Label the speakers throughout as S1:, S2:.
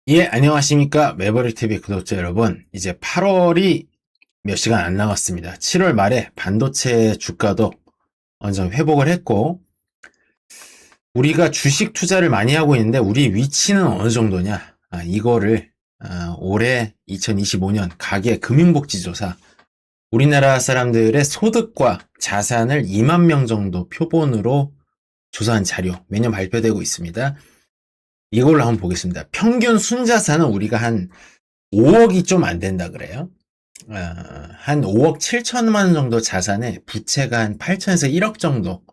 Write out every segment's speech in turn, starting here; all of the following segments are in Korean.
S1: 예, 안녕하십니까. 매버릭TV 구독자 여러분. 이제 8월이 몇 시간 안 남았습니다. 7월 말에 반도체 주가도 어느 정도 회복을 했고, 우리가 주식 투자를 많이 하고 있는데, 우리 위치는 어느 정도냐? 이거를, 올해 2025년 가계 금융복지조사, 우리나라 사람들의 소득과 자산을 2만 명 정도 표본으로 조사한 자료, 매년 발표되고 있습니다. 이걸로 한번 보겠습니다. 평균 순자산은 우리가 한 5억이 좀 안 된다 그래요. 한 5억 7천만 원 정도 자산에 부채가 한 8천에서 1억 정도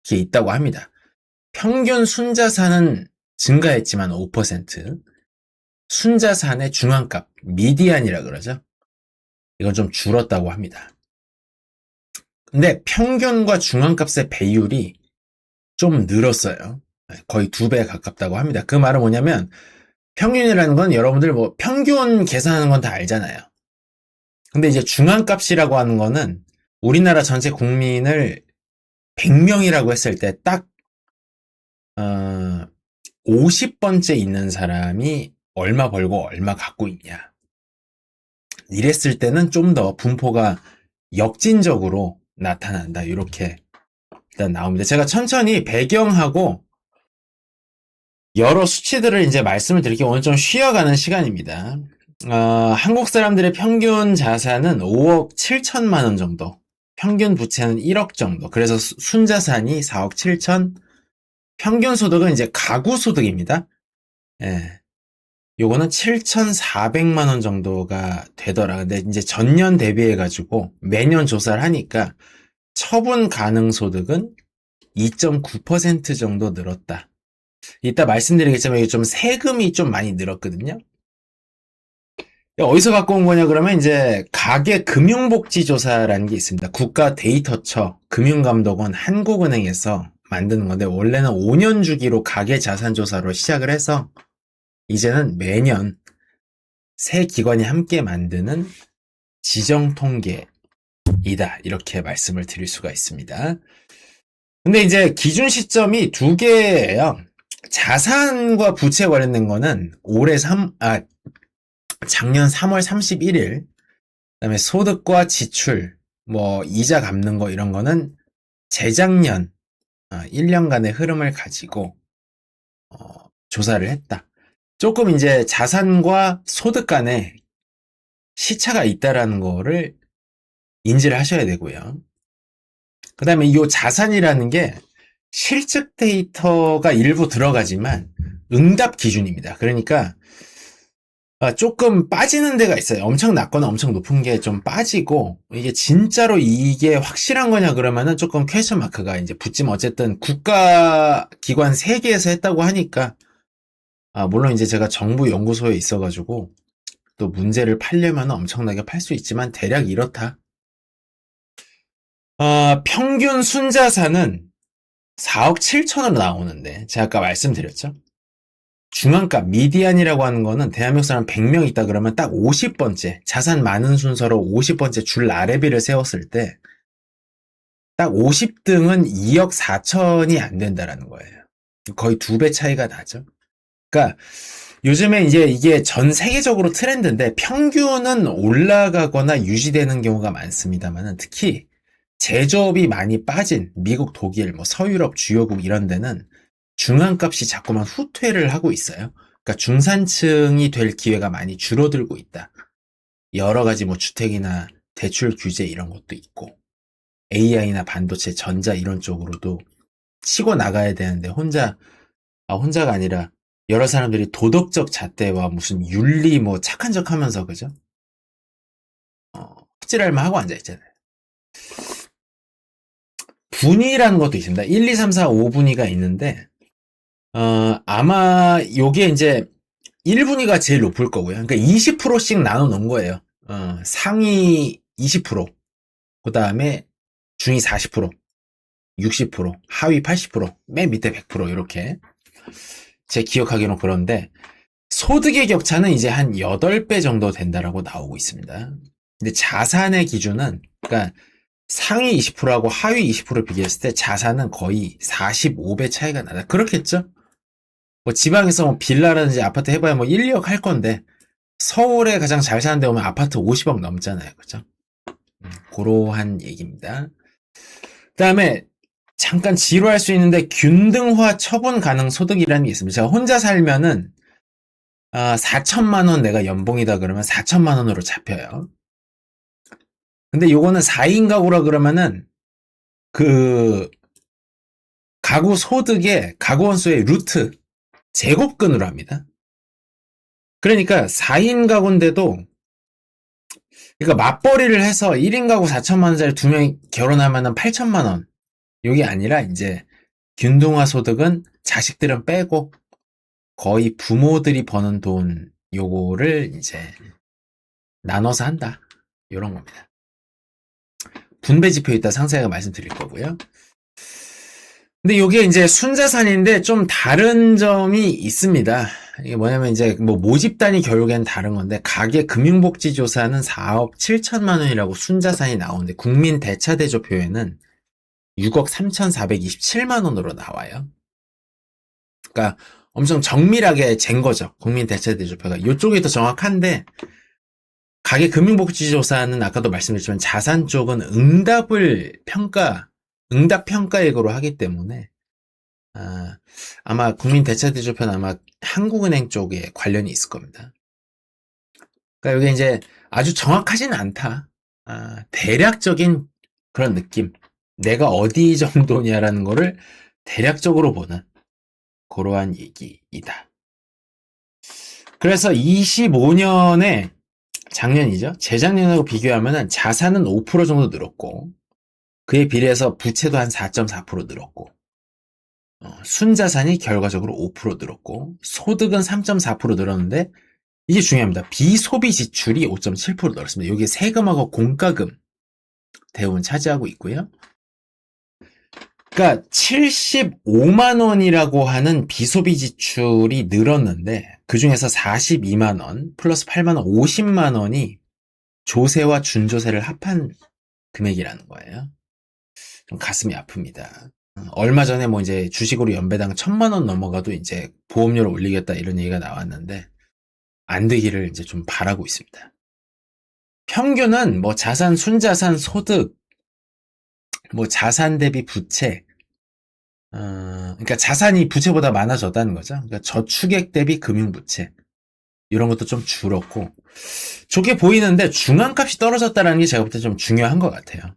S1: 이렇게 있다고 합니다. 평균 순자산은 증가했지만 5%, 순자산의 중앙값, 미디안이라 그러죠. 이건 좀 줄었다고 합니다. 근데 평균과 중앙값의 배율이 좀 늘었어요. 거의 2배 가깝다고 합니다. 그 말은 뭐냐면 평균이라는 건 여러분들 뭐 평균 계산하는 건 다 알잖아요. 근데 이제 중앙값이라고 하는 거는 우리나라 전체 국민을 100명이라고 했을 때 딱 50번째 있는 사람이 얼마 벌고 얼마 갖고 있냐. 이랬을 때는 좀 더 분포가 역진적으로 나타난다. 이렇게 일단 나옵니다. 제가 천천히 배경하고 여러 수치들을 이제 말씀을 드릴게요. 오늘 좀 쉬어가는 시간입니다. 한국 사람들의 평균 자산은 5억 7천만 원 정도, 평균 부채는 1억 정도, 그래서 순자산이 4억 7천, 평균 소득은 이제 가구 소득입니다. 예. 요거는 7,400만 원 정도가 되더라. 근데 이제 전년 대비해가지고 매년 조사를 하니까 처분 가능 소득은 2.9% 정도 늘었다. 이따 말씀드리겠지만 이게 좀 세금이 좀 많이 늘었거든요. 어디서 갖고 온 거냐 그러면 이제 가계 금융복지조사라는 게 있습니다. 국가 데이터처 금융감독원 한국은행에서 만드는 건데 원래는 5년 주기로 가계 자산조사로 시작을 해서 이제는 매년 세 기관이 함께 만드는 지정통계이다. 이렇게 말씀을 드릴 수가 있습니다. 근데 이제 기준 시점이 두 개예요. 자산과 부채 관련된 거는 작년 3월 31일, 그다음에 소득과 지출, 뭐 이자 갚는 거 이런 거는 재작년 1년간의 흐름을 가지고 조사를 했다. 조금 이제 자산과 소득 간에 시차가 있다라는 거를 인지를 하셔야 되고요. 그 다음에 이 자산이라는 게 실측 데이터가 일부 들어가지만 응답 기준입니다. 그러니까 조금 빠지는 데가 있어요. 엄청 낮거나 엄청 높은 게 좀 빠지고, 이게 진짜로 이게 확실한 거냐 그러면은 조금 퀘스천 마크가 이제 붙지만 어쨌든 국가 기관 3개에서 했다고 하니까, 물론 이제 제가 정부 연구소에 있어가지고 또 문제를 팔려면 엄청나게 팔 수 있지만 대략 이렇다. 평균 순자산은 4억 7천으로 나오는데 제가 아까 말씀드렸죠. 중앙값 미디안이라고 하는 거는 대한민국 사람 100명 있다 그러면 딱 50번째 자산 많은 순서로 50번째 줄 아래비를 세웠을 때 딱 50등은 2억 4천이 안 된다라는 거예요. 거의 2배 차이가 나죠. 그러니까 요즘에 이제 이게 전 세계적으로 트렌드인데 평균은 올라가거나 유지되는 경우가 많습니다만 특히 제조업이 많이 빠진 미국, 독일, 뭐 서유럽 주요국 이런 데는 중앙값이 자꾸만 후퇴를 하고 있어요. 그러니까 중산층이 될 기회가 많이 줄어들고 있다. 여러 가지 뭐 주택이나 대출 규제 이런 것도 있고 AI나 반도체, 전자 이런 쪽으로도 치고 나가야 되는데 혼자가 아니라 여러 사람들이 도덕적 잣대와 무슨 윤리 뭐 착한 척 하면서 그죠? 흡질할만 하고 앉아있잖아요. 분위라는 것도 있습니다. 1, 2, 3, 4, 5분위가 있는데 아마 요게 이제 1분위가 제일 높을 거고요. 그러니까 20%씩 나눠 놓은 거예요. 상위 20%, 그 다음에 중위 40%, 60%, 하위 80%, 맨 밑에 100% 이렇게. 제 기억하기로는 그런데 소득의 격차는 이제 한 8배 정도 된다라고 나오고 있습니다. 근데 자산의 기준은 그러니까 상위 20%하고 하위 20% 비교했을 때 자산은 거의 45배 차이가 나다. 그렇겠죠? 뭐 지방에서 뭐 빌라라든지 아파트 해봐야 뭐 1, 2억 할 건데 서울에 가장 잘 사는 데 오면 아파트 50억 넘잖아요. 그죠? 그러한 얘기입니다. 그 다음에 잠깐 지루할 수 있는데 균등화 처분 가능 소득이라는 게 있습니다. 제가 혼자 살면은 4천만 원 내가 연봉이다 그러면 4천만 원으로 잡혀요. 근데 요거는 4인 가구라 그러면은 그 가구 소득의 가구 원수의 루트 제곱근으로 합니다. 그러니까 4인 가구인데도 그러니까 맞벌이를 해서 1인 가구 4천만 원짜리 2명이 결혼하면은 8천만 원. 요게 아니라 이제 균등화 소득은 자식들은 빼고 거의 부모들이 버는 돈 요거를 이제 나눠서 한다. 요런 겁니다. 분배 지표 이따 상세하게 말씀드릴 거고요. 근데 요게 이제 순자산인데 좀 다른 점이 있습니다. 이게 뭐냐면 이제 뭐 모집단이 결국엔 다른 건데 가계 금융복지조사는 4억 7천만 원이라고 순자산이 나오는데 국민대차대조표에는 6억 3,427만 원으로 나와요. 그러니까 엄청 정밀하게 잰 거죠. 국민대차대조표가. 이쪽이 더 정확한데 가계 금융복지조사는 아까도 말씀드렸지만 자산 쪽은 응답 평가액으로 하기 때문에 아마 국민대차대조표는 아마 한국은행 쪽에 관련이 있을 겁니다. 그러니까 여기 이제 아주 정확하진 않다. 대략적인 그런 느낌. 내가 어디 정도냐라는 거를 대략적으로 보는 그러한 얘기이다. 그래서 25년에 작년이죠. 재작년하고 비교하면 자산은 5% 정도 늘었고 그에 비례해서 부채도 한 4.4% 늘었고 순자산이 결과적으로 5% 늘었고 소득은 3.4% 늘었는데 이게 중요합니다. 비소비 지출이 5.7% 늘었습니다. 여기 세금하고 공과금 대부분 차지하고 있고요. 그러니까 75만 원이라고 하는 비소비 지출이 늘었는데 그 중에서 42만 원 플러스 8만 원 50만 원이 조세와 준조세를 합한 금액이라는 거예요. 좀 가슴이 아픕니다. 얼마 전에 뭐 이제 주식으로 연배당 1,000만 원 넘어가도 이제 보험료를 올리겠다 이런 얘기가 나왔는데 안 되기를 이제 좀 바라고 있습니다. 평균은 뭐 자산, 순자산, 소득, 뭐 자산 대비 부채, 그러니까 자산이 부채보다 많아졌다는 거죠. 그러니까 저축액 대비 금융부채 이런 것도 좀 줄었고 좋게 보이는데 중앙값이 떨어졌다는 게 제가 볼 때 좀 중요한 것 같아요.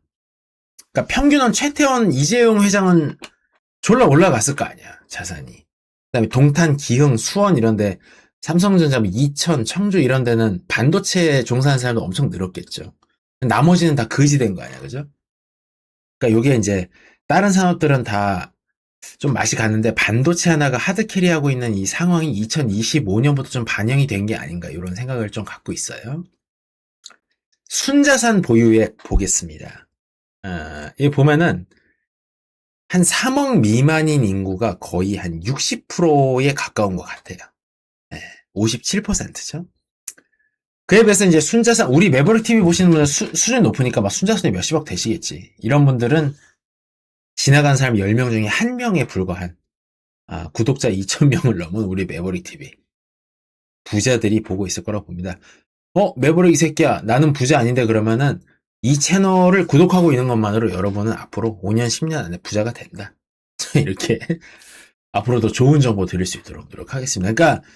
S1: 그러니까 평균은 최태원, 이재용 회장은 졸라 올라갔을 거 아니야 자산이. 그다음에 동탄, 기흥, 수원 이런데 삼성전자, 이천, 청주 이런 데는 반도체 종사하는 사람도 엄청 늘었겠죠. 나머지는 다 거지된 거 아니야, 그죠? 그러니까 요게 이제 다른 산업들은 다 좀 맛이 갔는데 반도체 하나가 하드캐리하고 있는 이 상황이 2025년부터 좀 반영이 된 게 아닌가 이런 생각을 좀 갖고 있어요. 순자산 보유액 보겠습니다. 이 보면은 한 3억 미만인 인구가 거의 한 60%에 가까운 것 같아요. 57%죠. 그에 비해서 이제 순자산, 우리 매버릭 TV 보시는 분은 수준이 높으니까 막 순자산이 몇십억 되시겠지. 이런 분들은 지나간 사람 10명 중에 1명에 불과한, 구독자 2,000명을 넘은 우리 매버릭 TV. 부자들이 보고 있을 거라고 봅니다. 매버릭 이 새끼야. 나는 부자 아닌데 그러면은 이 채널을 구독하고 있는 것만으로 여러분은 앞으로 5년, 10년 안에 부자가 된다. 이렇게 앞으로도 좋은 정보 드릴 수 있도록 노력하겠습니다. 그러니까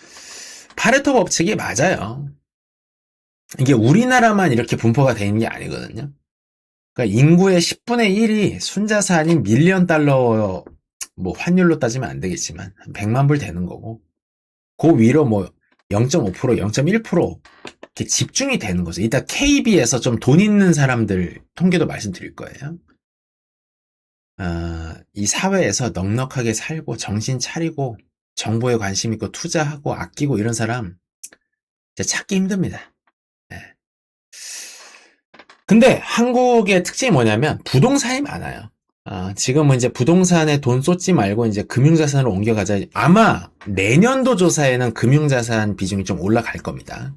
S1: 파레토 법칙이 맞아요. 이게 우리나라만 이렇게 분포가 되는 게 아니거든요. 그러니까 인구의 10분의 1이 순자산인 밀리언 달러, 뭐 환율로 따지면 안 되겠지만 100만 불 되는 거고 그 위로 뭐 0.5%, 0.1% 이렇게 집중이 되는 거죠. 이따 KB에서 좀 돈 있는 사람들 통계도 말씀드릴 거예요. 이 사회에서 넉넉하게 살고 정신 차리고 정보에 관심 있고 투자하고 아끼고 이런 사람 진짜 찾기 힘듭니다. 네. 근데 한국의 특징이 뭐냐면 부동산이 많아요. 지금은 이제 부동산에 돈 쏟지 말고 이제 금융자산으로 옮겨가자. 아마 내년도 조사에는 금융자산 비중이 좀 올라갈 겁니다.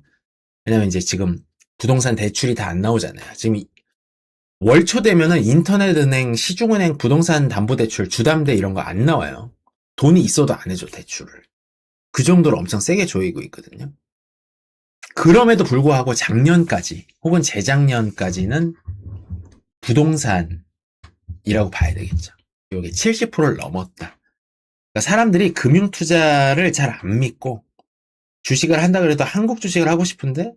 S1: 왜냐면 이제 지금 부동산 대출이 다 안 나오잖아요. 지금 월초 되면은 인터넷은행, 시중은행 부동산 담보대출, 주담대 이런 거 안 나와요. 돈이 있어도 안 해줘, 대출을. 그 정도로 엄청 세게 조이고 있거든요. 그럼에도 불구하고 작년까지 혹은 재작년까지는 부동산이라고 봐야 되겠죠. 이게 70%를 넘었다. 그러니까 사람들이 금융 투자를 잘 안 믿고 주식을 한다 그래도 한국 주식을 하고 싶은데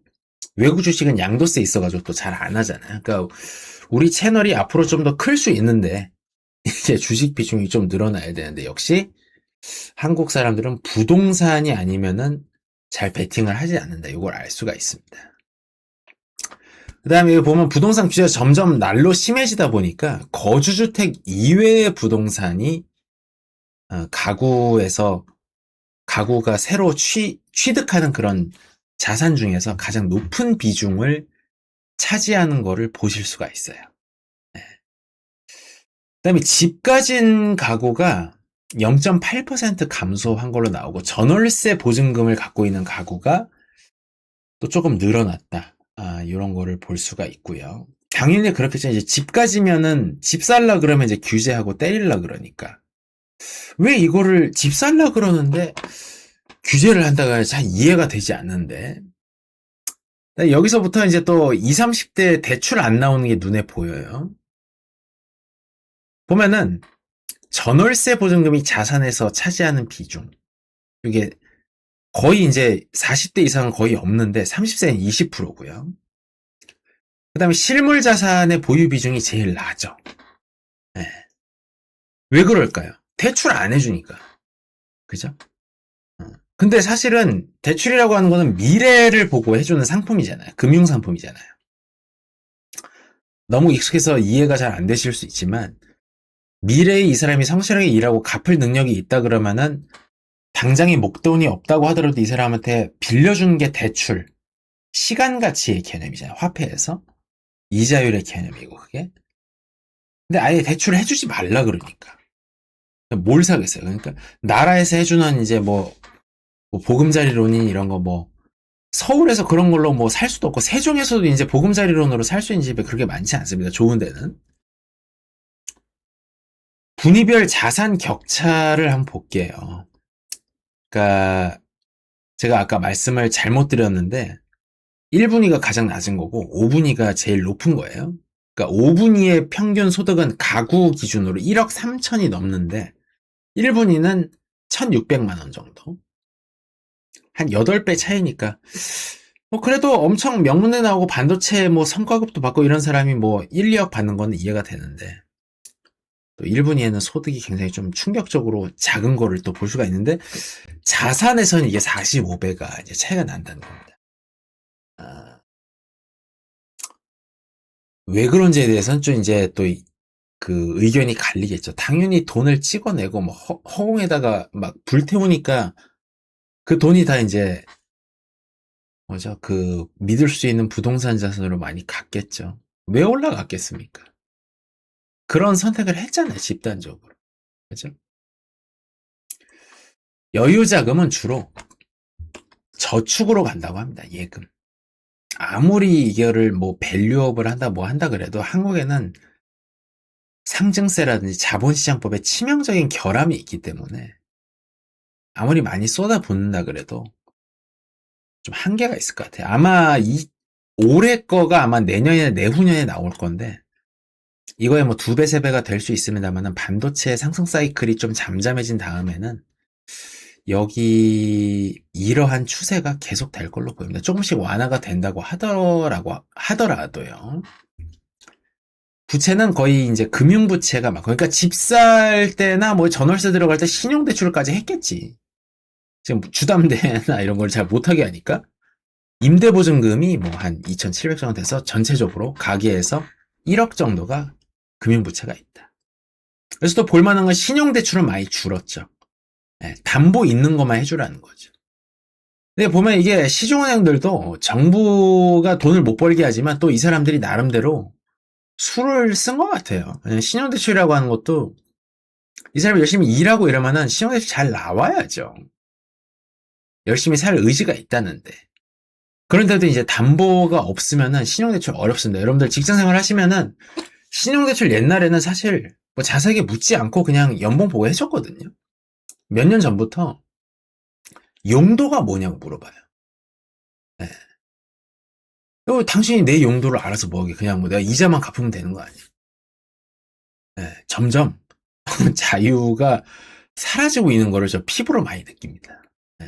S1: 외국 주식은 양도세 있어가지고 또 잘 안 하잖아요. 그러니까 우리 채널이 앞으로 좀 더 클 수 있는데 이제 주식 비중이 좀 늘어나야 되는데 역시 한국 사람들은 부동산이 아니면은 잘 베팅을 하지 않는다. 이걸 알 수가 있습니다. 그 다음에 여기 보면 부동산 규제가 점점 날로 심해지다 보니까 거주주택 이외의 부동산이 가구가 새로 취득하는 그런 자산 중에서 가장 높은 비중을 차지하는 거를 보실 수가 있어요. 네. 그다음에 집 가진 가구가 0.8% 감소한 걸로 나오고 전월세 보증금을 갖고 있는 가구가 또 조금 늘어났다. 이런 거를 볼 수가 있고요. 당연히 그렇겠죠. 이제 집 가지면은 집 살라 그러면 이제 규제하고 때릴라 그러니까. 왜 이거를 집 살라 그러는데 규제를 한다가 잘 이해가 되지 않는데. 여기서부터 이제 또 20, 30대 대출 안 나오는 게 눈에 보여요. 보면은 전월세 보증금이 자산에서 차지하는 비중. 이게 거의 이제 40대 이상은 거의 없는데 30세는 20%고요. 그 다음에 실물 자산의 보유 비중이 제일 낮죠. 네. 왜 그럴까요? 대출 안 해주니까. 그죠? 근데 사실은 대출이라고 하는 거는 미래를 보고 해주는 상품이잖아요. 금융상품이잖아요. 너무 익숙해서 이해가 잘 안 되실 수 있지만 미래에 이 사람이 성실하게 일하고 갚을 능력이 있다 그러면은 당장에 목돈이 없다고 하더라도 이 사람한테 빌려준 게 대출, 시간 가치의 개념이잖아요. 화폐에서. 이자율의 개념이고 그게. 근데 아예 대출을 해주지 말라 그러니까. 뭘 사겠어요. 그러니까 나라에서 해주는 이제 뭐 보금자리론이 이런 거 뭐 서울에서 그런 걸로 뭐 살 수도 없고 세종에서도 이제 보금자리론으로 살 수 있는 집이 그렇게 많지 않습니다. 좋은 데는. 분위별 자산 격차를 한번 볼게요. 그러니까 제가 아까 말씀을 잘못 드렸는데 1분위가 가장 낮은 거고 5분위가 제일 높은 거예요. 그러니까 5분위의 평균 소득은 가구 기준으로 1억 3천이 넘는데 1분위는 1,600만 원 정도. 한 8배 차이니까 뭐 그래도 엄청 명문대 나오고 반도체 뭐 성과급도 받고 이런 사람이 뭐 1, 2억 받는 건 이해가 되는데 또 1분위에는 소득이 굉장히 좀 충격적으로 작은 거를 또 볼 수가 있는데 자산에서는 이게 45배가 이제 차이가 난다는 겁니다. 왜 그런지에 대해서는 좀 이제 또 그 의견이 갈리겠죠. 당연히 돈을 찍어내고 뭐 허공에다가 막 불태우니까 그 돈이 다 이제 뭐죠? 그 믿을 수 있는 부동산 자산으로 많이 갔겠죠. 왜 올라갔겠습니까? 그런 선택을 했잖아요, 집단적으로. 그죠? 여유 자금은 주로 저축으로 간다고 합니다. 예금. 아무리 이거를 뭐 밸류업을 한다 뭐 한다 그래도 한국에는 상증세라든지 자본시장법에 치명적인 결함이 있기 때문에 아무리 많이 쏟아붓는다 그래도 좀 한계가 있을 것 같아요. 아마 올해 거가 아마 내년이나 내후년에 나올 건데 이거에 뭐 2배, 3배가 될 수 있습니다만 반도체 상승 사이클이 좀 잠잠해진 다음에는 여기 이러한 추세가 계속 될 걸로 보입니다. 조금씩 완화가 된다고 하더라도요. 부채는 거의 이제 금융부채가 막, 그러니까 집 살 때나 뭐 전월세 들어갈 때 신용대출까지 했겠지. 지금 주담대나 이런 걸 잘 못하게 하니까. 임대보증금이 뭐 한 2,700 정도 돼서 전체적으로 가계에서 1억 정도가 금융부채가 있다. 그래서 또 볼만한 건 신용대출은 많이 줄었죠. 네, 담보 있는 것만 해주라는 거죠. 근데 보면 이게 시중은행들도 정부가 돈을 못 벌게 하지만 또 이 사람들이 나름대로 수를 쓴 것 같아요. 신용대출이라고 하는 것도 이 사람이 열심히 일하고 이러면은 신용대출 잘 나와야죠. 열심히 살 의지가 있다는데. 그런데도 이제 담보가 없으면은 신용대출 어렵습니다. 여러분들 직장생활 하시면은 신용대출 옛날에는 사실 뭐 자세하게 묻지 않고 그냥 연봉 보고 해줬거든요. 몇 년 전부터 용도가 뭐냐고 물어봐요. 네. 당신이 내 용도를 알아서 뭐하게. 그냥 뭐 내가 이자만 갚으면 되는 거 아니야. 네. 점점 자유가 사라지고 있는 거를 저 피부로 많이 느낍니다. 네.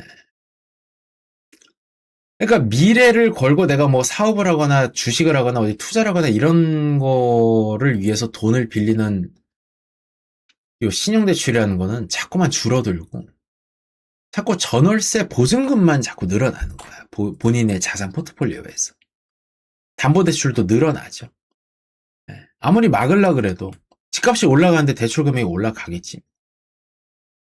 S1: 그러니까 미래를 걸고 내가 뭐 사업을 하거나 주식을 하거나 어디 투자를 하거나 이런 거를 위해서 돈을 빌리는 요 신용대출이라는 거는 자꾸만 줄어들고 자꾸 전월세 보증금만 자꾸 늘어나는 거야. 본인의 자산 포트폴리오에서. 담보대출도 늘어나죠. 네. 아무리 막으려 그래도 집값이 올라가는데 대출 금액이 올라가겠지.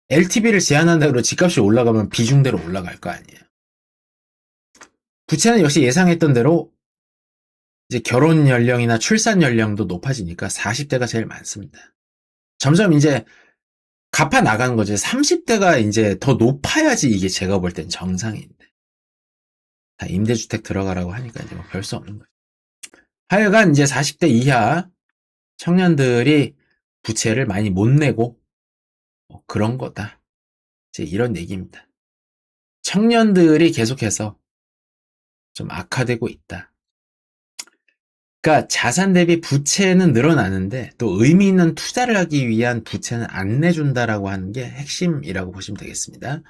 S1: LTV를 제한한다 그러고 집값이 올라가면 비중대로 올라갈 거 아니에요. 부채는 역시 예상했던 대로 이제 결혼 연령이나 출산 연령도 높아지니까 40대가 제일 많습니다. 점점 이제 갚아 나가는 거죠. 30대가 이제 더 높아야지 이게 제가 볼 땐 정상인데. 다 임대주택 들어가라고 하니까 이제 뭐 별 수 없는 거죠. 하여간 이제 40대 이하 청년들이 부채를 많이 못 내고 뭐 그런 거다. 이제 이런 얘기입니다. 청년들이 계속해서 좀 악화되고 있다. 그러니까 자산 대비 부채는 늘어나는데 또 의미 있는 투자를 하기 위한 부채는 안 내준다라고 하는 게 핵심이라고 보시면 되겠습니다.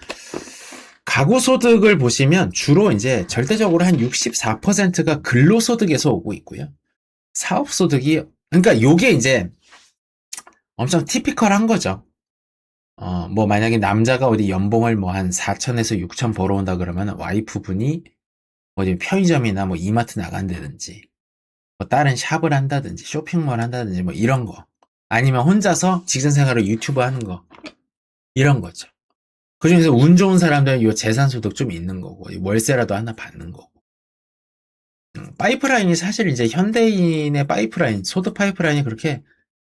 S1: 가구 소득을 보시면 주로 이제 절대적으로 한 64%가 근로소득에서 오고 있고요. 사업소득이, 그러니까 요게 이제 엄청 티피컬한 거죠. 뭐 만약에 남자가 어디 연봉을 뭐 한 4천에서 6천 벌어온다 그러면 와이프분이 어디 편의점이나 뭐 이마트 나간다든지 뭐 다른 샵을 한다든지 쇼핑몰 한다든지 뭐 이런 거, 아니면 혼자서 직장 생활을 유튜브 하는 거, 이런 거죠. 그 중에서 운 좋은 사람들은 요 재산소득 좀 있는 거고 월세라도 하나 받는 거고. 파이프라인이 사실 이제 현대인의 파이프라인, 소득 파이프라인이 그렇게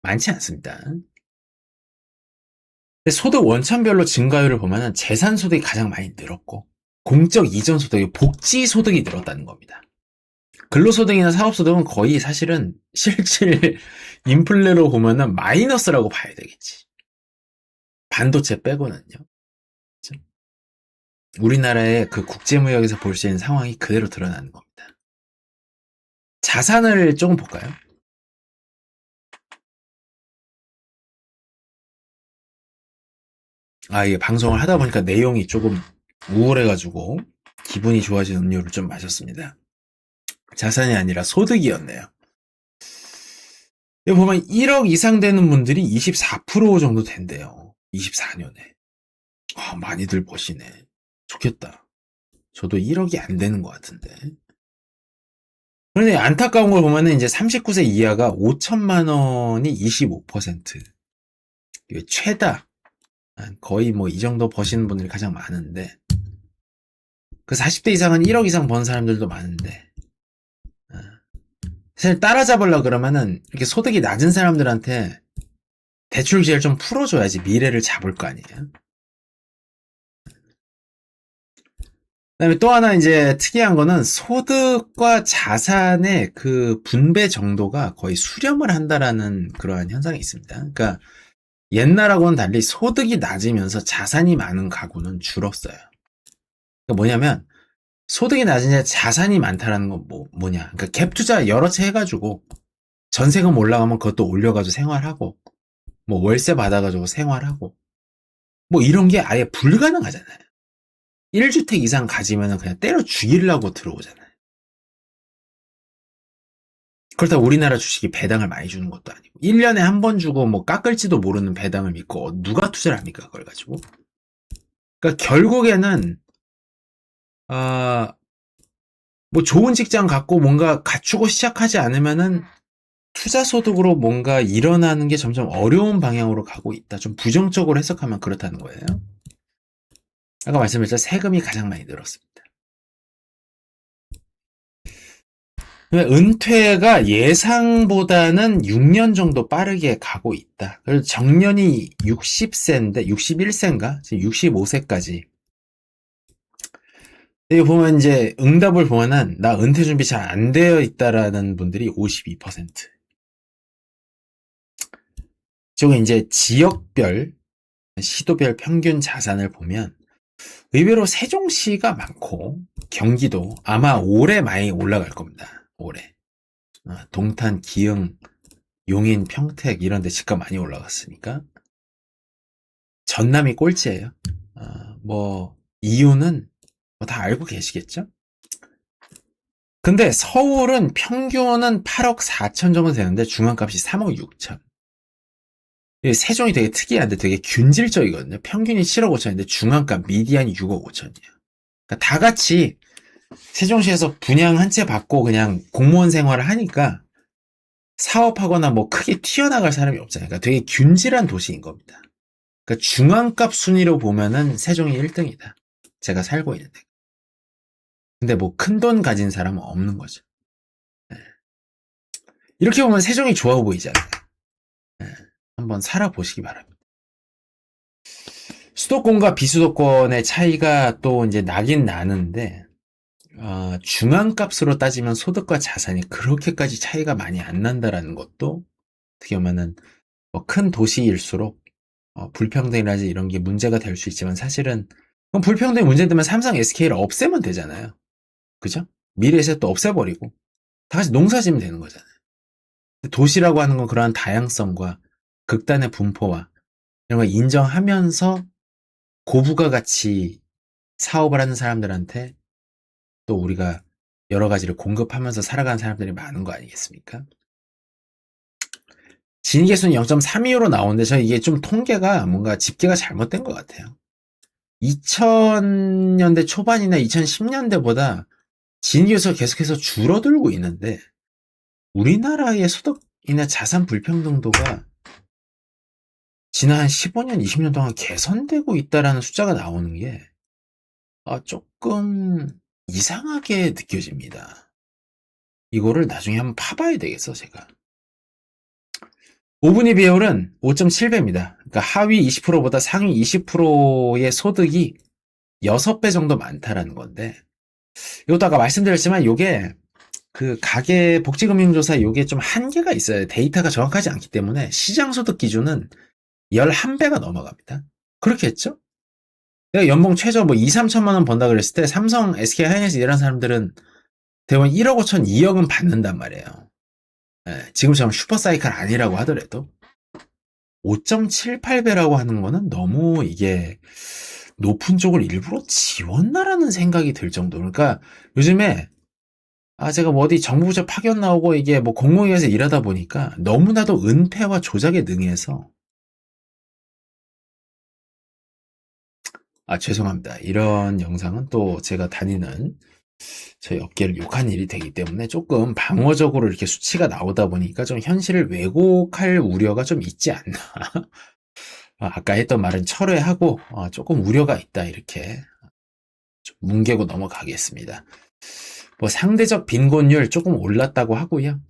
S1: 많지 않습니다. 근데 소득 원천별로 증가율을 보면은 재산소득이 가장 많이 늘었고 공적 이전 소득이, 복지 소득이 늘었다는 겁니다. 근로소득이나 사업소득은 거의 사실은 실질 인플레로 보면은 마이너스라고 봐야 되겠지. 반도체 빼고는요. 그렇죠? 우리나라의 그 국제무역에서 볼 수 있는 상황이 그대로 드러나는 겁니다. 자산을 조금 볼까요? 이게 방송을 하다 보니까 내용이 조금 우울해가지고 기분이 좋아진 음료를 좀 마셨습니다. 자산이 아니라 소득이었네요. 여기 보면 1억 이상 되는 분들이 24% 정도 된대요. 24년에. 많이들 버시네. 좋겠다. 저도 1억이 안 되는 것 같은데. 그런데 안타까운 걸 보면은 이제 39세 이하가 5천만 원이 25%. 이게 최다. 거의 뭐 이 정도 버시는 분들이 가장 많은데, 그 40대 이상은 1억 이상 번 사람들도 많은데, 사실 따라잡으려 그러면은 이렇게 소득이 낮은 사람들한테 대출 기회를 좀 풀어줘야지 미래를 잡을 거 아니에요. 그다음에 또 하나 이제 특이한 거는 소득과 자산의 그 분배 정도가 거의 수렴을 한다라는 그러한 현상이 있습니다. 그러니까 옛날하고는 달리 소득이 낮으면서 자산이 많은 가구는 줄었어요. 그러니까 뭐냐면 소득이 낮으냐 자산이 많다라는 건 뭐냐. 그러니까 갭 투자 여러 채 해가지고 전세금 올라가면 그것도 올려가지고 생활하고, 뭐 월세 받아가지고 생활하고, 뭐 이런 게 아예 불가능하잖아요. 1주택 이상 가지면 그냥 때려 죽이려고 들어오잖아요. 그렇다고 우리나라 주식이 배당을 많이 주는 것도 아니고 1년에 한 번 주고 뭐 깎을지도 모르는 배당을 믿고 누가 투자를 합니까 그걸 가지고. 그러니까 결국에는 뭐 좋은 직장 갖고 뭔가 갖추고 시작하지 않으면은 투자 소득으로 뭔가 일어나는 게 점점 어려운 방향으로 가고 있다. 좀 부정적으로 해석하면 그렇다는 거예요. 아까 말씀드렸죠. 세금이 가장 많이 늘었습니다. 은퇴가 예상보다는 6년 정도 빠르게 가고 있다. 그래서 정년이 60세인데, 61세인가? 지금 65세까지. 여기 보면 이제 응답을 보면은, 나 은퇴 준비 잘 안 되어 있다라는 분들이 52%. 저거 이제 지역별, 시도별 평균 자산을 보면, 의외로 세종시가 많고 경기도 아마 올해 많이 올라갈 겁니다. 올해. 동탄, 기흥, 용인, 평택 이런 데 집값 많이 올라갔으니까. 전남이 꼴찌예요. 뭐 이유는 뭐다 알고 계시겠죠? 근데 서울은 평균은 8억 4천 정도 되는데 중앙값이 3억 6천. 세종이 되게 특이한데 되게 균질적이거든요. 평균이 7억 5천인데 중앙값 미디안이 6억 5천이에요. 그러니까 다 같이 세종시에서 분양 한 채 받고 그냥 공무원 생활을 하니까 사업하거나 뭐 크게 튀어나갈 사람이 없잖아요. 그러니까 되게 균질한 도시인 겁니다. 그러니까 중앙값 순위로 보면은 세종이 1등이다. 제가 살고 있는데. 근데 뭐 큰 돈 가진 사람은 없는 거죠. 네. 이렇게 보면 세종이 좋아 보이잖아요. 네. 한번 살아보시기 바랍니다. 수도권과 비수도권의 차이가 또 이제 나긴 나는데, 중앙값으로 따지면 소득과 자산이 그렇게까지 차이가 많이 안 난다라는 것도 어떻게 보면은 뭐 큰 도시일수록 불평등이라든지 이런 게 문제가 될 수 있지만 사실은 그럼 불평등이 문제되면 삼성 SK를 없애면 되잖아요. 그죠? 미래에셋도 없애버리고 다 같이 농사 지면 되는 거잖아요. 도시라고 하는 건 그러한 다양성과 극단의 분포와 이런 걸 인정하면서 고부가 가치 사업을 하는 사람들한테 또 우리가 여러 가지를 공급하면서 살아가는 사람들이 많은 거 아니겠습니까? 진위계수는 0.32로 나오는데 저 이게 좀 통계가 뭔가 집계가 잘못된 것 같아요. 2000년대 초반이나 2010년대보다 진위계수가 계속해서 줄어들고 있는데 우리나라의 소득이나 자산 불평등도가 지난 15년, 20년 동안 개선되고 있다라는 숫자가 나오는 게 조금 이상하게 느껴집니다. 이거를 나중에 한번 파봐야 되겠어, 제가. 5분위 비율은 5.7배입니다. 그러니까 하위 20%보다 상위 20%의 소득이 6배 정도 많다라는 건데, 이것도 아까 말씀드렸지만, 요게 그 가계 복지금융조사 요게 좀 한계가 있어요. 데이터가 정확하지 않기 때문에 시장소득 기준은 11배가 넘어갑니다. 그렇게 했죠? 내가 연봉 최저 뭐 2, 3천만 원 번다 그랬을 때 삼성, SK 하이닉스 이런 사람들은 대부분 1억 5천, 2억은 받는단 말이에요. 지금처럼 슈퍼사이클 아니라고 하더라도 5.78배라고 하는 거는 너무 이게 높은 쪽을 일부러 지웠나라는 생각이 들 정도로. 그러니까 요즘에 제가 뭐 어디 정부 부처 파견 나오고 이게 뭐 공공위에서 일하다 보니까 너무나도 은폐와 조작에 능해서 죄송합니다. 이런 영상은 또 제가 다니는 저희 업계를 욕한 일이 되기 때문에 조금 방어적으로 이렇게 수치가 나오다 보니까 좀 현실을 왜곡할 우려가 좀 있지 않나. 아까 했던 말은 철회하고 조금 우려가 있다 이렇게 좀 뭉개고 넘어가겠습니다. 뭐 상대적 빈곤율 조금 올랐다고 하고요.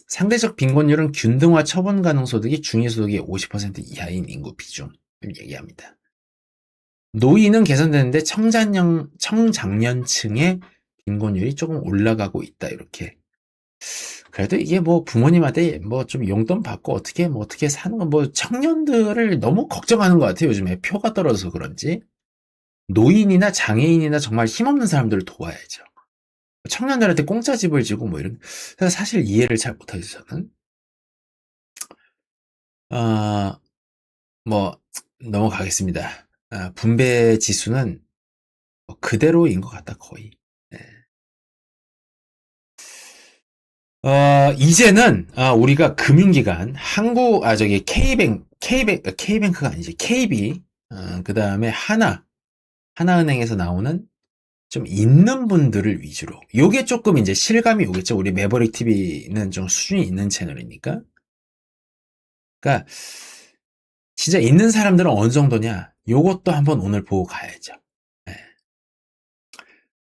S1: 상대적 빈곤율은 균등화 처분 가능 소득이 중위소득의 50% 이하인 인구 비중을 얘기합니다. 노인은 개선되는데 청장년층의 빈곤율이 조금 올라가고 있다 이렇게. 그래도 이게 뭐 부모님한테 뭐 좀 용돈 받고 어떻게 사는 건 뭐 청년들을 너무 걱정하는 것 같아요. 요즘에 표가 떨어져서 그런지. 노인이나 장애인이나 정말 힘없는 사람들을 도와야죠. 청년들한테 공짜 집을 지고 뭐 이런. 사실 이해를 잘 못하죠 저는. 뭐 넘어가겠습니다. 분배 지수는 뭐 그대로인 것 같다 거의. 네. 이제는 우리가 금융기관 K뱅크가 아니지 KB 그 다음에 하나은행에서 나오는 좀 있는 분들을 위주로 요게 조금 이제 실감이 오겠죠. 우리 매버릭 TV는 좀 수준이 있는 채널이니까. 그러니까 진짜 있는 사람들은 어느 정도냐 요것도 한번 오늘 보고 가야죠. 네.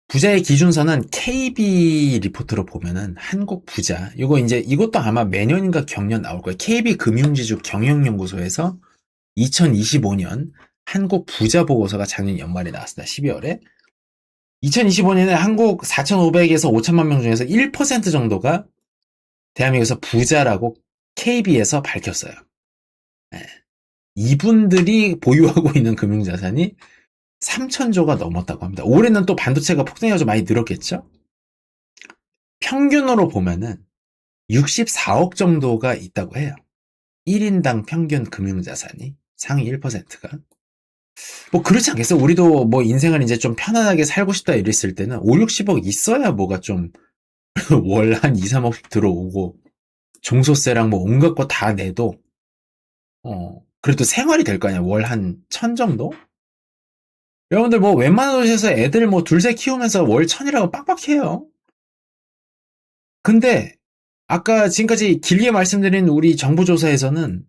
S1: 부자의 기준선은 KB 리포트로 보면은 한국 부자 이것도 아마 매년인가 경년 나올 거예요. KB 금융지주 경영연구소에서 2025년 한국 부자 보고서가 작년 연말에 나왔습니다. 12월에 2025년에 한국 4,500에서 5천만 명 중에서 1% 정도가 대한민국에서 부자라고 KB에서 밝혔어요. 네. 이분들이 보유하고 있는 금융자산이 3천조가 넘었다고 합니다. 올해는 또 반도체가 폭등해서 많이 늘었겠죠? 평균으로 보면은 64억 정도가 있다고 해요. 1인당 평균 금융자산이 상위 1%가. 뭐 그렇지 않겠어? 우리도 뭐 인생을 이제 좀 편안하게 살고 싶다 이랬을 때는 5, 60억 있어야 뭐가 좀 월 한 2, 3억씩 들어오고 종소세랑 뭐 온갖 거 다 내도 그래도 생활이 될 거 아니야. 월 한 1,000 정도? 여러분들 뭐 웬만한 도시에서 애들 뭐 둘셋 키우면서 월 1,000이라고 빡빡해요. 근데 아까 지금까지 길게 말씀드린 우리 정부 조사에서는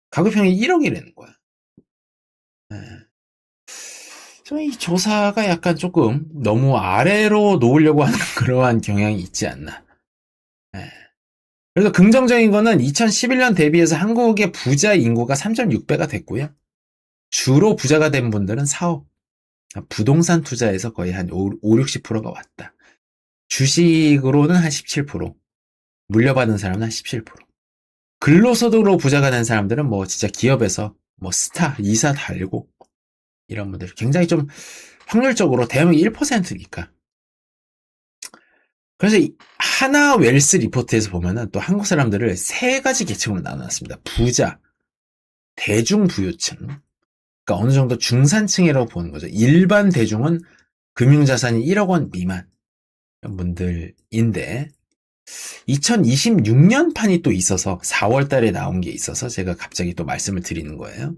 S1: 가구평이 1억이라는 거야. 예. 이 조사가 약간 조금 너무 아래로 놓으려고 하는 그러한 경향이 있지 않나. 예. 그래서 긍정적인 거는 2011년 대비해서 한국의 부자 인구가 3.6배가 됐고요. 주로 부자가 된 분들은 4억. 부동산 투자에서 거의 한 5, 60%가 왔다. 주식으로는 한 17%, 물려받은 사람은 한 17%. 근로소득으로 부자가 된 사람들은 뭐 진짜 기업에서 뭐 스타, 이사 달고 이런 분들 굉장히 좀 확률적으로 대형이 1%니까. 그래서 하나 웰스 리포트에서 보면은 또 한국 사람들을 세 가지 계층으로 나눠놨습니다. 부자, 대중부유층, 그러니까 어느 정도 중산층이라고 보는 거죠. 일반 대중은 금융자산이 1억 원 미만 이런 분들인데 2026년판이 또 있어서 4월 달에 나온 게 있어서 제가 갑자기 또 말씀을 드리는 거예요.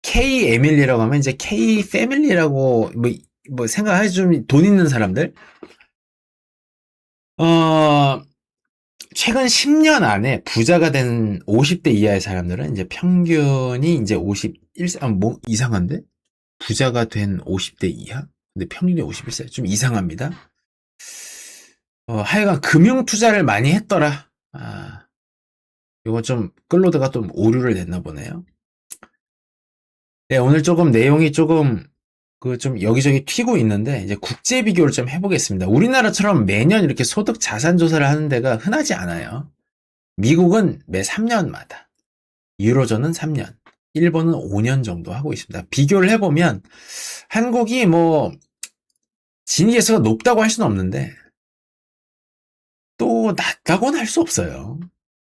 S1: K 에밀리라고 하면 이제 K 패밀리라고 뭐 생각해 좀 돈 있는 사람들 최근 10년 안에 부자가 된 50대 이하의 사람들은 이제 평균이 이제 51세, 뭐 이상한데? 부자가 된 50대 이하? 근데 평균이 51세. 좀 이상합니다. 하여간 금융 투자를 많이 했더라. 이거 좀 끌로드가 좀 오류를 냈나 보네요. 네, 오늘 조금 내용이 조금 좀 여기저기 튀고 있는데 이제 국제 비교를 좀 해보겠습니다. 우리나라처럼 매년 이렇게 소득 자산 조사를 하는 데가 흔하지 않아요. 미국은 매 3년마다, 유로존은 3년, 일본은 5년 정도 하고 있습니다. 비교를 해보면 한국이 뭐 진위에서 높다고 할 수는 없는데 또 낮다고는 할 수 없어요.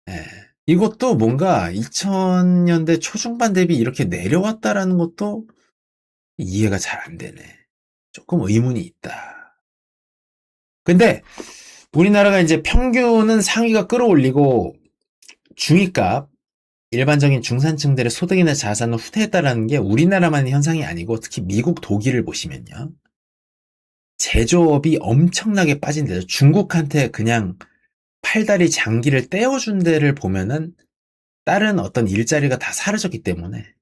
S1: 네. 이것도 뭔가 2000년대 초중반 대비 이렇게 내려왔다라는 것도 이해가 잘 안 되네. 조금 의문이 있다. 근데 우리나라가 이제 평균은 상위가 끌어올리고 중위값, 일반적인 중산층들의 소득이나 자산은 후퇴했다라는 게 우리나라만의 현상이 아니고 특히 미국, 독일을 보시면요. 제조업이 엄청나게 빠진 데죠. 중국한테 그냥 팔다리 장기를 떼어준 데를 보면은 다른 어떤 일자리가 다 사라졌기 때문에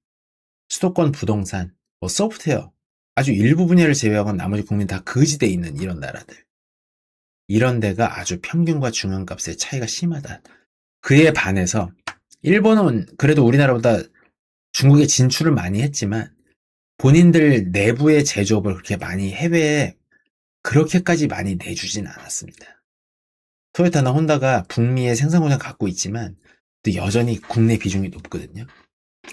S1: 수도권 부동산, 뭐 소프트웨어, 아주 일부 분야를 제외하고 나머지 국민 다 거지돼 있는 이런 나라들. 이런 데가 아주 평균과 중간값의 차이가 심하다. 그에 반해서 일본은 그래도 우리나라보다 중국에 진출을 많이 했지만 본인들 내부의 제조업을 그렇게 많이 해외에 그렇게까지 많이 내주진 않았습니다. 토요타나 혼다가 북미의 생산 공장 갖고 있지만 또 여전히 국내 비중이 높거든요.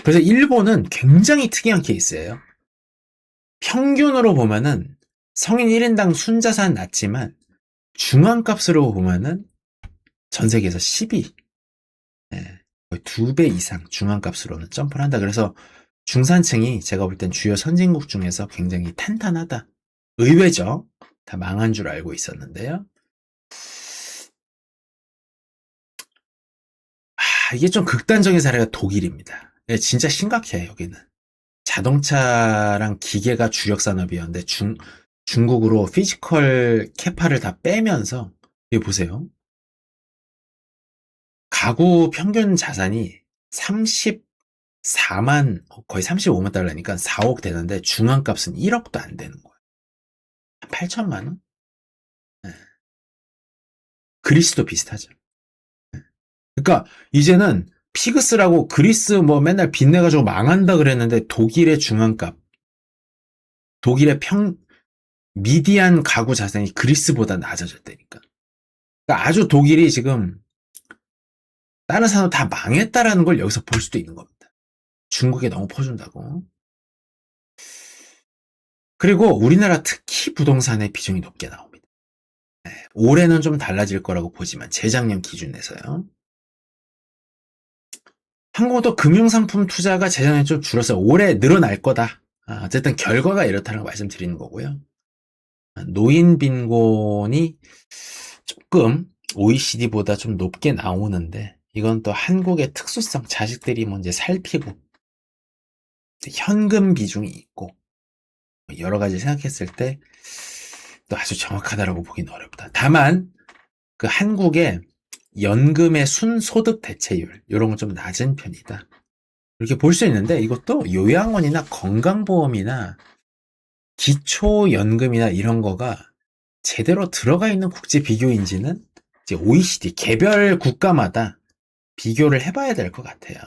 S1: 그래서 일본은 굉장히 특이한 케이스예요. 평균으로 보면은 성인 1인당 순자산 낮지만 중앙값으로 보면은 전 세계에서 10위, 거의 2배 이상 중앙값으로는 점프를 한다. 그래서 중산층이 제가 볼 땐 주요 선진국 중에서 굉장히 탄탄하다. 의외죠. 다 망한 줄 알고 있었는데요. 이게 좀 극단적인 사례가 독일입니다. 진짜 심각해, 여기는. 자동차랑 기계가 주력 산업이었는데 중국으로 피지컬 캐파를 다 빼면서 여기 보세요. 가구 평균 자산이 34만 거의 35만 달러니까 4억 되는데 중앙값은 1억도 안 되는 거야. 8천만 원? 네. 그리스도 비슷하죠. 그러니까 이제는 피그스라고 그리스 뭐 맨날 빚내가지고 망한다 그랬는데 독일의 중앙값, 독일의 미디안 가구 자산이 그리스보다 낮아졌다니까. 그러니까 아주 독일이 지금 다른 산업 다 망했다라는 걸 여기서 볼 수도 있는 겁니다. 중국에 너무 퍼준다고. 그리고 우리나라 특히 부동산의 비중이 높게 나옵니다. 올해는 좀 달라질 거라고 보지만 재작년 기준에서요. 한국도 금융상품 투자가 재작년에 좀 줄었어요. 올해 늘어날 거다. 어쨌든 결과가 이렇다는 걸 말씀드리는 거고요. 노인 빈곤이 조금 OECD보다 좀 높게 나오는데 이건 또 한국의 특수성, 자식들이 뭐 이제 살피고 현금 비중이 있고 여러 가지 생각했을 때 또 아주 정확하다라고 보기는 어렵다. 다만 그 한국의 연금의 순소득 대체율 이런 건 좀 낮은 편이다. 이렇게 볼 수 있는데 이것도 요양원이나 건강보험이나 기초연금이나 이런 거가 제대로 들어가 있는 국제 비교인지는 이제 OECD 개별 국가마다 비교를 해봐야 될 것 같아요.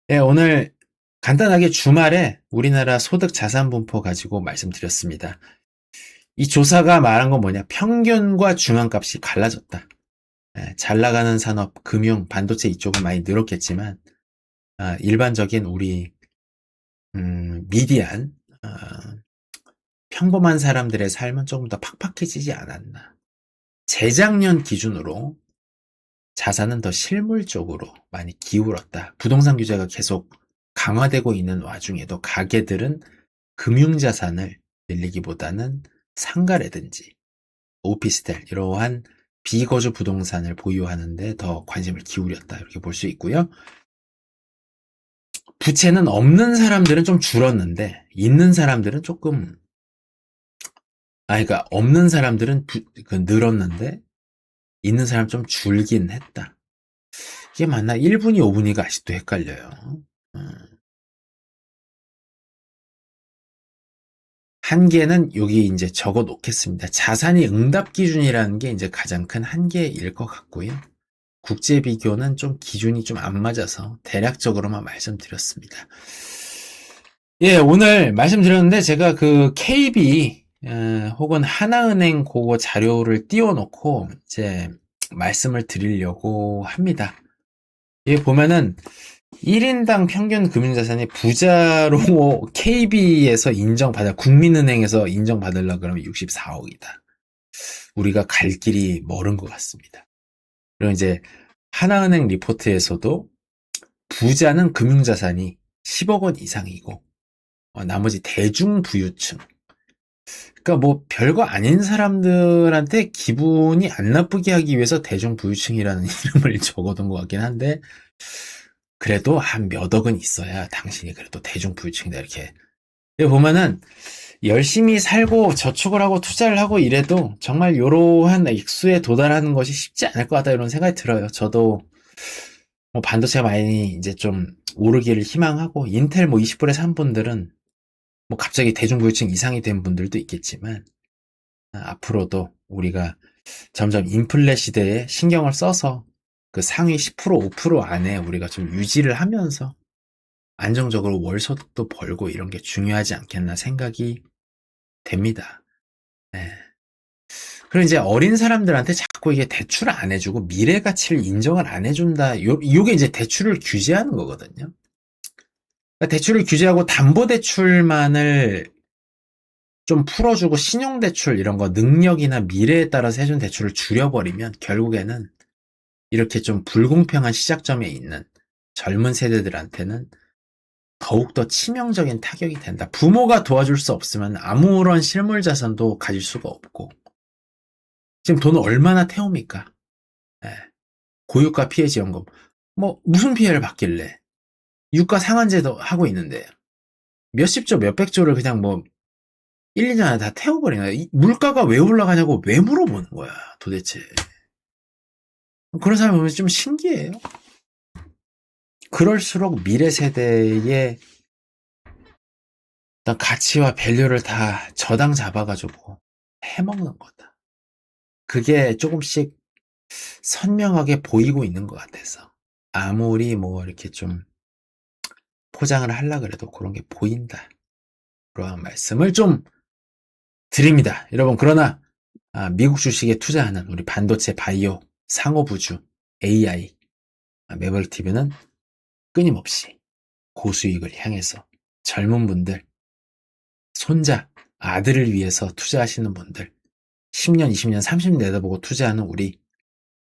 S1: 네, 오늘 간단하게 주말에 우리나라 소득 자산 분포 가지고 말씀드렸습니다. 이 조사가 말한 건 뭐냐? 평균과 중앙값이 갈라졌다. 잘 나가는 산업, 금융, 반도체 이쪽은 많이 늘었겠지만 일반적인 우리 미디안 평범한 사람들의 삶은 조금 더 팍팍해지지 않았나. 재작년 기준으로 자산은 더 실물 쪽으로 많이 기울었다. 부동산 규제가 계속 강화되고 있는 와중에도 가게들은 금융자산을 늘리기보다는 상가라든지 오피스텔 이러한 비거주 부동산을 보유하는데 더 관심을 기울였다. 이렇게 볼 수 있고요. 부채는 없는 사람들은 좀 줄었는데 있는 사람들은 조금 그러니까 없는 사람들은 늘었는데 있는 사람 좀 줄긴 했다. 이게 맞나? 1분위, 5분위가 아직도 헷갈려요. 한계는 여기 이제 적어 놓겠습니다. 자산이 응답 기준이라는 게 이제 가장 큰 한계일 것 같고요. 국제 비교는 좀 기준이 좀 안 맞아서 대략적으로만 말씀드렸습니다. 예, 오늘 말씀드렸는데 제가 그 KB 혹은 하나은행 그거 자료를 띄워놓고 이제 말씀을 드리려고 합니다. 여기 보면은 1인당 평균 금융자산이 부자로 KB에서 국민은행에서 인정받으려고 그러면 64억이다. 우리가 갈 길이 멀은 것 같습니다. 그리고 이제 하나은행 리포트에서도 부자는 금융자산이 10억 원 이상이고 나머지 대중부유층 그러니까 뭐 별거 아닌 사람들한테 기분이 안 나쁘게 하기 위해서 대중부유층이라는 이름을 적어둔 것 같긴 한데 그래도 한 몇 억은 있어야 당신이 그래도 대중부유층이다 이렇게 보면은 열심히 살고 저축을 하고 투자를 하고 이래도 정말 이러한 액수에 도달하는 것이 쉽지 않을 것 같다 이런 생각이 들어요. 저도 뭐 반도체가 많이 이제 좀 오르기를 희망하고 인텔 뭐 20불에 산 분들은 뭐 갑자기 대중부유층 이상이 된 분들도 있겠지만 앞으로도 우리가 점점 인플레 시대에 신경을 써서 그 상위 10% 5% 안에 우리가 좀 유지를 하면서 안정적으로 월소득도 벌고 이런 게 중요하지 않겠나 생각이 됩니다. 네. 그리고 이제 어린 사람들한테 자꾸 이게 대출을 안 해주고 미래 가치를 인정을 안 해준다. 요게 이제 대출을 규제하는 거거든요. 그러니까 대출을 규제하고 담보대출만을 좀 풀어주고 신용대출 이런 거 능력이나 미래에 따라서 해준 대출을 줄여버리면 결국에는 이렇게 좀 불공평한 시작점에 있는 젊은 세대들한테는 더욱더 치명적인 타격이 된다. 부모가 도와줄 수 없으면 아무런 실물 자산도 가질 수가 없고 지금 돈을 얼마나 태웁니까? 네. 고유가 피해지원금 뭐 무슨 피해를 받길래 유가 상한제도 하고 있는데 몇십조 몇백조를 그냥 뭐 1, 2년 안에 다 태워버리나 물가가 왜 올라가냐고 왜 물어보는 거야 도대체. 그런 사람 보면 좀 신기해요. 그럴수록 미래 세대의 어떤 가치와 밸류를 다 저당 잡아가지고 해먹는 거다. 그게 조금씩 선명하게 보이고 있는 것 같아서 아무리 뭐 이렇게 좀 포장을 하려 그래도 그런 게 보인다. 그런 말씀을 좀 드립니다. 여러분 그러나 미국 주식에 투자하는 우리 반도체 바이오 상호부주 AI 매버릭TV는 끊임없이 고수익을 향해서 젊은 분들 손자, 아들을 위해서 투자하시는 분들, 10년, 20년, 30년 내다보고 투자하는 우리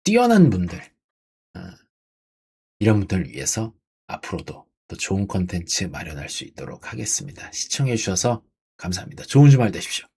S1: 뛰어난 분들, 이런 분들을 위해서 앞으로도 더 좋은 콘텐츠 마련할 수 있도록 하겠습니다. 시청해 주셔서 감사합니다. 좋은 주말 되십시오.